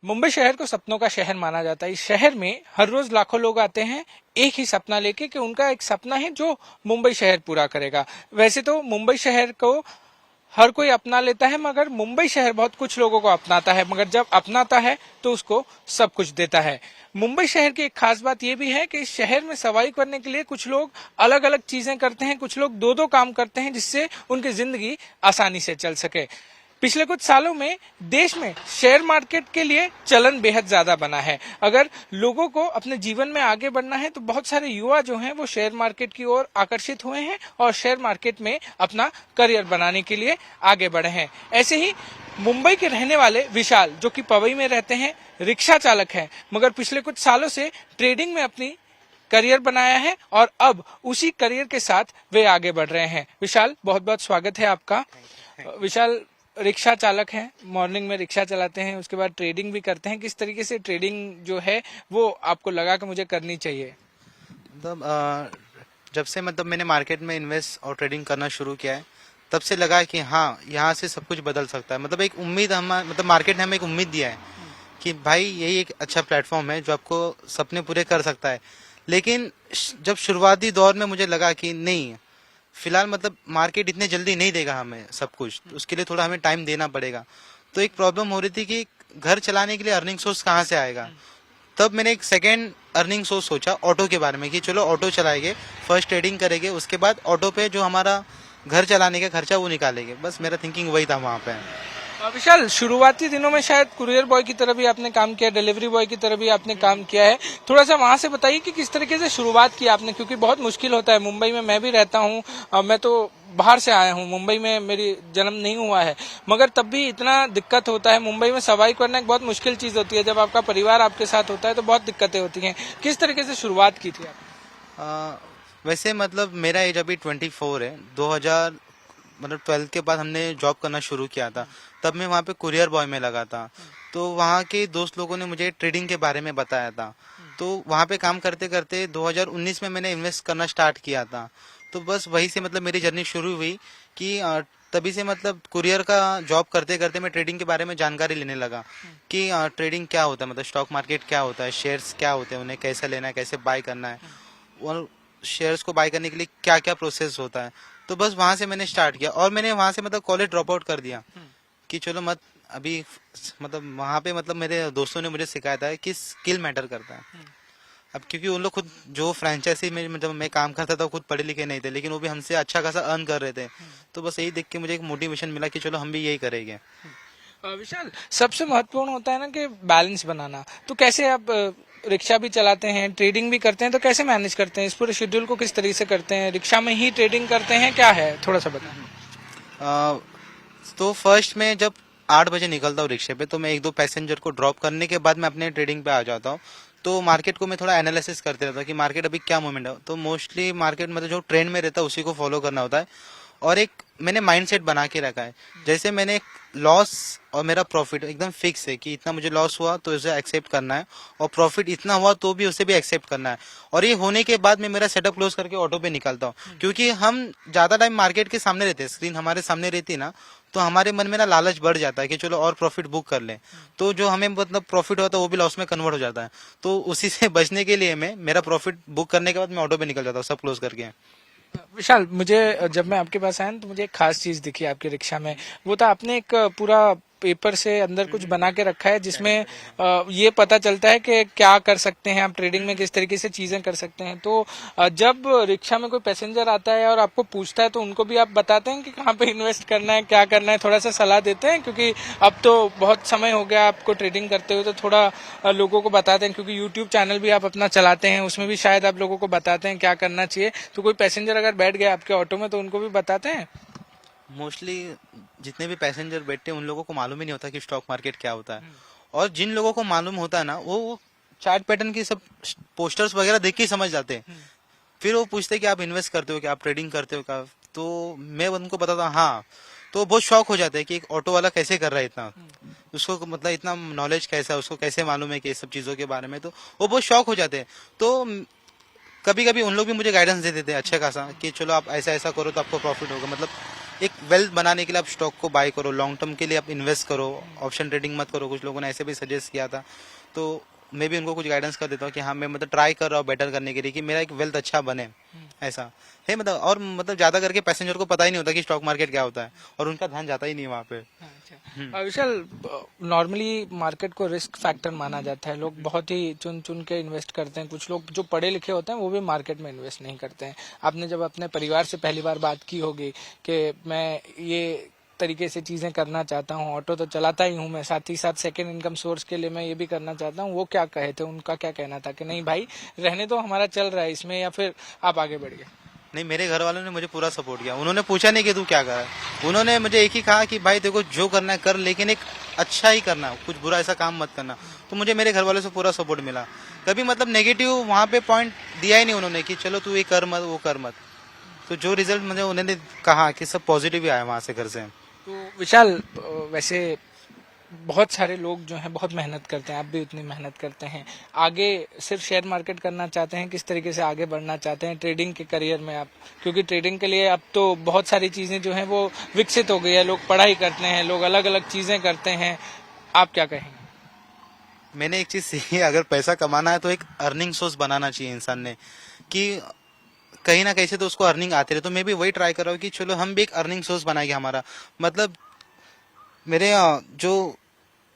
मुंबई शहर को सपनों का शहर माना जाता है। इस शहर में हर रोज लाखों लोग आते हैं एक ही सपना लेके कि उनका एक सपना है जो मुंबई शहर पूरा करेगा। वैसे तो मुंबई शहर को हर कोई अपना लेता है, मगर मुंबई शहर बहुत कुछ लोगों को अपनाता है, मगर जब अपनाता है तो उसको सब कुछ देता है। मुंबई शहर की एक खास बात यह भी है कि इस शहर में सर्वाइव करने के लिए कुछ लोग अलग अलग चीजें करते हैं, कुछ लोग दो दो काम करते हैं जिससे उनकी जिंदगी आसानी से चल सके। पिछले कुछ सालों में देश में शेयर मार्केट के लिए चलन बेहद ज्यादा बना है। अगर लोगों को अपने जीवन में आगे बढ़ना है तो बहुत सारे युवा जो हैं वो शेयर मार्केट की ओर आकर्षित हुए हैं और शेयर मार्केट में अपना करियर बनाने के लिए आगे बढ़े हैं। ऐसे ही मुंबई के रहने वाले विशाल, जो कि पवई में रहते हैं, रिक्शा चालक हैं, मगर पिछले कुछ सालों से ट्रेडिंग में अपनी करियर बनाया है और अब उसी करियर के साथ वे आगे बढ़ रहे हैं। विशाल, बहुत बहुत स्वागत है आपका। विशाल रिक्शा चालक हैं, मॉर्निंग में रिक्शा चलाते हैं, उसके बाद ट्रेडिंग भी करते हैं। किस तरीके से ट्रेडिंग जो है वो आपको लगा कि मुझे करनी चाहिए? मतलब जब से मतलब मैंने मार्केट में इन्वेस्ट और ट्रेडिंग करना शुरू किया है, तब से लगा कि हाँ, यहाँ से सब कुछ बदल सकता है। मतलब एक उम्मीद मतलब मार्केट ने हमें एक उम्मीद दिया है कि भाई यही एक अच्छा प्लेटफॉर्म है जो आपको सपने पूरे कर सकता है। लेकिन जब शुरुआती दौर में मुझे लगा कि नहीं, फिलहाल मतलब मार्केट इतने जल्दी नहीं देगा हमें सब कुछ, तो उसके लिए थोड़ा हमें टाइम देना पड़ेगा। तो एक प्रॉब्लम हो रही थी कि घर चलाने के लिए अर्निंग सोर्स कहाँ से आएगा। तब मैंने एक सेकेंड अर्निंग सोर्स सोचा ऑटो के बारे में कि चलो ऑटो चलाएंगे, फर्स्ट ट्रेडिंग करेंगे, उसके बाद ऑटो पे जो हमारा घर चलाने का खर्चा वो निकालेंगे। बस मेरा थिंकिंग वही था वहाँ पे। विशाल, शुरुआती दिनों में शायद कुरियर बॉय की तरह भी आपने काम किया, डिलीवरी बॉय की तरह भी आपने काम किया है। थोड़ा सा वहां से बताइए कि किस तरीके से शुरुआत की आपने, क्योंकि बहुत मुश्किल होता है। मुंबई में मैं भी रहता हूँ, मैं तो बाहर से आया हूँ, मुंबई में मेरी जन्म नहीं हुआ है, मगर तब भी इतना दिक्कत होता है। मुंबई में सर्वाइव करना एक बहुत मुश्किल चीज होती है। जब आपका परिवार आपके साथ होता है तो बहुत दिक्कतें होती हैं। किस तरीके से शुरुआत की थी आपने? वैसे मतलब मेरा एज अभी 24 है। 2000 मतलब 12 के बाद हमने जॉब करना शुरू किया था, तब मैं वहाँ पे कुरियर बॉय में लगा था। तो वहाँ के दोस्त लोगों ने मुझे ट्रेडिंग के बारे में बताया था। तो वहाँ पे काम करते करते 2019 में मैंने इन्वेस्ट करना स्टार्ट किया था। तो बस वही से मतलब मेरी जर्नी शुरू हुई कि तभी से मतलब कुरियर का जॉब करते करते मैं ट्रेडिंग के बारे में जानकारी लेने लगा कि ट्रेडिंग क्या होता है, मतलब स्टॉक मार्केट क्या होता है, शेयर्स क्या होते हैं, उन्हें कैसे लेना है, कैसे बाय करना है, और शेयर्स को बाय करने के लिए क्या क्या प्रोसेस होता है। तो बस वहां से मैंने स्टार्ट किया और मैंने वहां से मतलब कॉलेज ड्रॉप आउट कर दिया कि चलो मत अभी, मतलब वहां पे मतलब मेरे दोस्तों ने मुझे सिखाया था कि स्किल मैटर करता है। अब क्योंकि उन लोग खुद जो फ्रेंचाइजी में मतलब मैं काम करता था खुद पढ़े लिखे नहीं थे, लेकिन वो भी हमसे अच्छा खासा अर्न कर रहे थे। तो बस यही देख के मुझे एक मोटिवेशन मिला कि चलो हम भी यही करेंगे। विशाल, सबसे महत्वपूर्ण होता है ना कि बैलेंस बनाना। तो कैसे आप रिक्शा भी चलाते हैं, ट्रेडिंग भी करते हैं, तो कैसे मैनेज करते हैं? इस पूरे शेड्यूल को किस तरीके से करते हैं? रिक्शा में ही ट्रेडिंग करते हैं, क्या है, थोड़ा सा बताएं। तो फर्स्ट में जब 8 बजे निकलता हूँ रिक्शे पे, तो मैं एक दो पैसेंजर को ड्रॉप करने के बाद मैं अपने ट्रेडिंग पे आ जाता हूँ। तो मार्केट को मैं थोड़ा एनालिसिस करते रहता हूँ कि मार्केट अभी क्या मूवमेंट है। तो मोस्टली मार्केट मतलब जो ट्रेंड में रहता है उसी को फॉलो करना होता है। और एक मैंने माइंडसेट बना के रखा है, जैसे मैंने लॉस और मेरा प्रॉफिट एकदम फिक्स है कि इतना मुझे लॉस हुआ तो उसे एक्सेप्ट करना है, और प्रॉफिट इतना हुआ तो भी उसे भी एक्सेप्ट करना है। और ये होने के बाद मैं मेरा सेटअप क्लोज करके ऑटो पे निकलता हूँ। क्योंकि हम ज्यादा टाइम मार्केट के सामने रहते हैं, स्क्रीन हमारे सामने रहती है ना, तो हमारे मन में ना लालच बढ़ जाता है कि चलो और प्रॉफिट बुक कर लें। तो जो हमें मतलब प्रॉफिट होता है वो भी लॉस में कन्वर्ट हो जाता है। तो उसी से बचने के लिए मैं मेरा प्रॉफिट बुक करने के बाद मैं ऑटो पे निकल जाता हूँ सब क्लोज करके। विशाल, मुझे जब मैं आपके पास आया तो मुझे एक खास चीज दिखी आपकी रिक्शा में। वो था आपने एक पूरा पेपर से अंदर कुछ बना के रखा है जिसमें ये पता चलता है कि क्या कर सकते हैं आप ट्रेडिंग में, किस तरीके से चीजें कर सकते हैं। तो जब रिक्शा में कोई पैसेंजर आता है और आपको पूछता है तो उनको भी आप बताते हैं कि कहाँ पे इन्वेस्ट करना है, क्या करना है, थोड़ा सा सलाह देते हैं? क्योंकि अब तो बहुत समय हो गया आपको ट्रेडिंग करते हुए, तो थोड़ा लोगों को बताते हैं, क्योंकि यूट्यूब चैनल भी आप अपना चलाते हैं, उसमें भी शायद आप लोगों को बताते हैं क्या करना चाहिए। तो कोई पैसेंजर अगर बैठ गया आपके ऑटो में तो उनको भी बताते हैं? मोस्टली जितने भी पैसेंजर बैठते हैं उन लोगों को मालूम ही नहीं होता कि स्टॉक मार्केट क्या होता है। और जिन लोगों को मालूम होता है ना, वो चार्ट पैटर्न की सब पोस्टर्स वगैरह देख के ही समझ जाते हैं। फिर वो पूछते हैं कि आप इन्वेस्ट करते हो क्या, आप ट्रेडिंग करते हो क्या। तो मैं उनको बताता हूँ हाँ। तो बहुत शौक हो जाता है कि एक ऑटो वाला कैसे कर रहा है इतना, उसको मतलब इतना नॉलेज कैसा है, उसको कैसे मालूम है कि ये सब चीजों के बारे में। तो वो बहुत शौक हो जाते हैं। तो कभी कभी उन लोग भी मुझे गाइडेंस दे देते हैं अच्छा खासा कि चलो आप ऐसा ऐसा करो तो आपको प्रॉफिट होगा। मतलब एक वेल्थ बनाने के लिए आप स्टॉक को बाय करो, लॉन्ग टर्म के लिए आप इन्वेस्ट करो, ऑप्शन ट्रेडिंग मत करो। कुछ लोगों ने ऐसे भी सजेस्ट किया था, तो मैं भी उनको कुछ गाइडेंस कर देता हूँ कि हाँ मैं मतलब ट्राई कर रहा हूँ बेटर करने के लिए कि मेरा एक वेल्थ अच्छा बने, ऐसा है मतलब। और मतलब ज्यादा करके पैसेंजर को पता ही नहीं होता कि स्टॉक मार्केट क्या होता है, और उनका ध्यान जाता ही नहीं वहाँ पे। विशाल, नॉर्मली मार्केट को रिस्क फैक्टर माना जाता है, लोग बहुत ही चुन चुन के इन्वेस्ट करते हैं। कुछ लोग जो पढ़े लिखे होते हैं वो भी मार्केट में इन्वेस्ट नहीं करते हैं। आपने जब अपने परिवार से पहली बार बात की होगी कि मैं ये तरीके से चीजें करना चाहता हूँ, ऑटो तो चलाता ही हूँ मैं, साथ ही साथ सेकेंड इनकम सोर्स के लिए मैं ये भी करना चाहता हूँ, वो क्या कहे थे, उनका क्या कहना था कि नहीं भाई रहने तो हमारा चल रहा है इसमें, या फिर आप आगे बढ़ गए? नहीं, मेरे घर वालों ने मुझे पूरा सपोर्ट किया। उन्होंने पूछा नहीं कि तू क्या कर रहा है, उन्होंने मुझे एक ही कहा कि भाई देखो जो करना है कर, लेकिन एक अच्छा ही करना, कुछ बुरा ऐसा काम मत करना। तो मुझे मेरे घर वालों से पूरा सपोर्ट मिला। कभी मतलब नेगेटिव वहाँ पे पॉइंट दिया ही नहीं उन्होंने कि चलो तू ये कर मत वो कर मत। तो जो रिजल्ट मुझे उन्होंने कहा कि सब पॉजिटिव ही आया वहाँ से, घर से। तो विशाल, वैसे बहुत सारे लोग जो हैं बहुत मेहनत करते हैं, आप भी उतनी मेहनत करते हैं, आगे सिर्फ शेयर मार्केट करना चाहते हैं, किस तरीके से आगे बढ़ना चाहते हैं ट्रेडिंग के करियर में आप? क्योंकि ट्रेडिंग के लिए अब तो बहुत सारी चीजें जो हैं वो विकसित हो गई है, लोग पढ़ाई करते हैं, लोग अलग अलग चीजें करते हैं, आप क्या कहेंगे? मैंने एक चीज सीखी, अगर पैसा कमाना है तो एक अर्निंग सोर्स बनाना चाहिए इंसान ने, कि कहीं ना कहीं से तो उसको अर्निंग आती रहे। तो मैं भी वही ट्राई कर रहा हूँ कि चलो हम भी एक अर्निंग सोर्स बनाएंगे हमारा। मतलब मेरे जो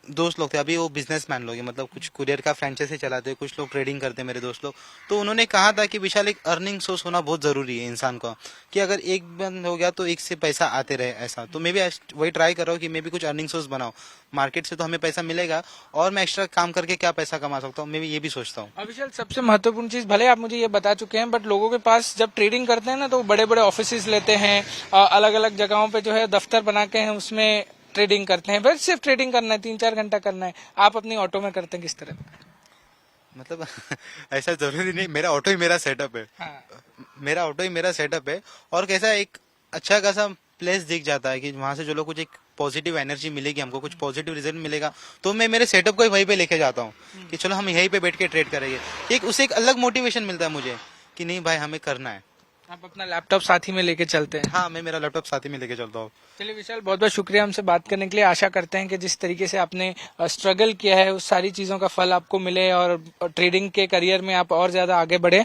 दोस्त लोग थे अभी वो बिजनेसमैन लोग हैं, मतलब कुछ कुरियर का फ्रेंचाइजी चलाते हैं, कुछ लोग ट्रेडिंग करते हैं मेरे दोस्त लोग। तो उन्होंने कहा था कि विशाल एक अर्निंग सोर्स होना बहुत जरूरी है इंसान को, कि अगर एक बंद हो गया तो एक से पैसा आते रहे, ऐसा। तो मैं भी वही ट्राई कर रहा हूँ कि मैं भी कुछ अर्निंग सोर्स बनाऊं। मार्केट से तो हमें पैसा मिलेगा, और मैं एक्स्ट्रा काम करके क्या पैसा कमा सकता हूँ, मैं भी ये भी सोचता हूँ। विशाल, सबसे महत्वपूर्ण चीज, भले आप मुझे ये बता चुके हैं, बट लोगों के पास जब ट्रेडिंग करते हैं ना तो बड़े बड़े ऑफिस लेते हैं, अलग अलग जगहों पे जो है दफ्तर बना के हैं, उसमें ट्रेडिंग करते हैं। बस सिर्फ ट्रेडिंग करना है, 3-4 घंटा करना है। आप अपनी ऑटो में करते हैं किस तरह? मतलब ऐसा जरूरी नहीं, मेरा ऑटो ही मेरा सेटअप है। हाँ। मेरा ऑटो ही मेरा सेटअप है, और कैसा एक अच्छा खासा प्लेस दिख जाता है कि वहां से जो लोग कुछ एक पॉजिटिव एनर्जी मिलेगी, हमको कुछ पॉजिटिव रिजल्ट मिलेगा, तो मैं मेरे सेटअप को ही वहीं पे लेके जाता हूँ कि चलो हम यहीं पे बैठ के ट्रेड करेंगे। एक उससे एक अलग मोटिवेशन मिलता है मुझे कि नहीं भाई हमें करना है। आप अपना लैपटॉप साथ ही में लेके चलते हैं? हाँ, मैं मेरा लैपटॉप साथ ही में लेके चलता हूँ। चलिए विशाल, बहुत बहुत शुक्रिया हमसे बात करने के लिए। आशा करते हैं कि जिस तरीके से आपने स्ट्रगल किया है उस सारी चीजों का फल आपको मिले और ट्रेडिंग के करियर में आप और ज्यादा आगे बढ़े।